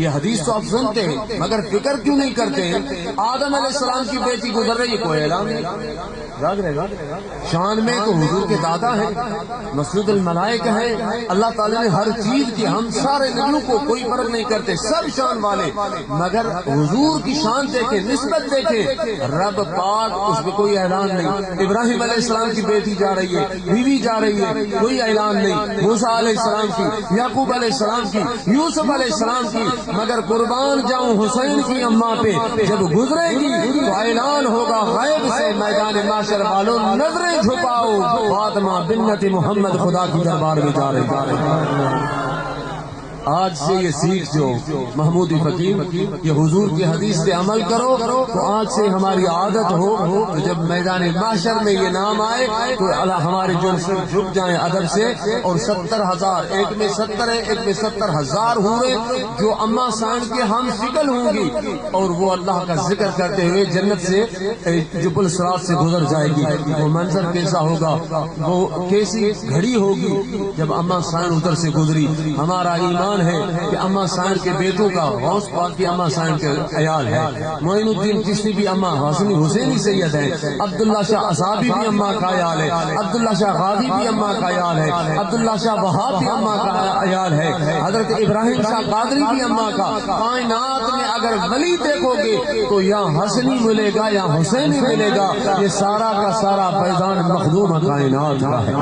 یہ حدیث تو آپ سنتے ہیں مگر فکر کیوں نہیں کرتے ہیں؟ آدم علیہ السلام کی بیٹی گزر رہی ہے، کوئی اعلان نہیں یاد رہے گا۔ شان میں تو حضور کے دادا ہے، مسجد الملائکہ ہے، اللہ تعالیٰ نے ہر چیز کی، ہم سارے نبیوں کو کوئی فرق نہیں کرتے، سب شان والے، مگر حضور کی شان دیکھے، نسبت دیکھے، رب پاک اس میں کوئی اعلان نہیں۔ ابراہیم علیہ السلام کی بیٹی جا رہی ہے، بیوی جا رہی ہے، کوئی اعلان نہیں۔ موسیٰ علیہ السلام کی، یعقوب علیہ السلام کی، یوسف علیہ السلام کی، مگر قربان جاؤں حسین کی اماں پہ، جب گزرے گی تو اعلان ہوگا غیب سے، میدان محشر والوں نظریں جھکاؤ، فاطمہ بنت محمد خدا کی دربار میں جا رہی۔ آج سے یہ سیکھ جو محمودی فقیر، یہ حضور کی حدیث پہ عمل کرو تو آج سے ہماری عادت ہو تو جب میدان محشر میں یہ نام آئے تو ہمارے جو جھک جائیں ادب سے، اور 70,000، ایک میں 70 ہے، ایک میں 70,000 ہوئے جو اماں سائن کے ہم شکل ہوں گی، اور وہ اللہ کا ذکر کرتے ہوئے جنت سے جبل صراط سے گزر جائے گی۔ وہ منظر کیسا ہوگا، وہ کیسی گھڑی ہوگی جب اماں سائن ادھر سے گزری۔ ہمارا ایمان ہے کہ اماں سائن کے بیٹوں کا، غوث پاک کی اماں سائن کے عیال ہے، معین الدین چشتی بھی اماں حسینی سید ہے، عبداللہ شاہ اصحابی بھی اماں کا عیال ہے، عبداللہ شاہ غازی بھی اماں کا عیال ہے، عبداللہ شاہ وہاب بھی اماں کا عیال ہے، حضرت ابراہیم شاہ قادری بھی اماں کا۔ کائنات میں اگر ولی دیکھو گے تو یا حسنی ملے گا یا حسینی ملے گا، یہ سارا کا سارا فیضان مخدوم کائنات کا ہے۔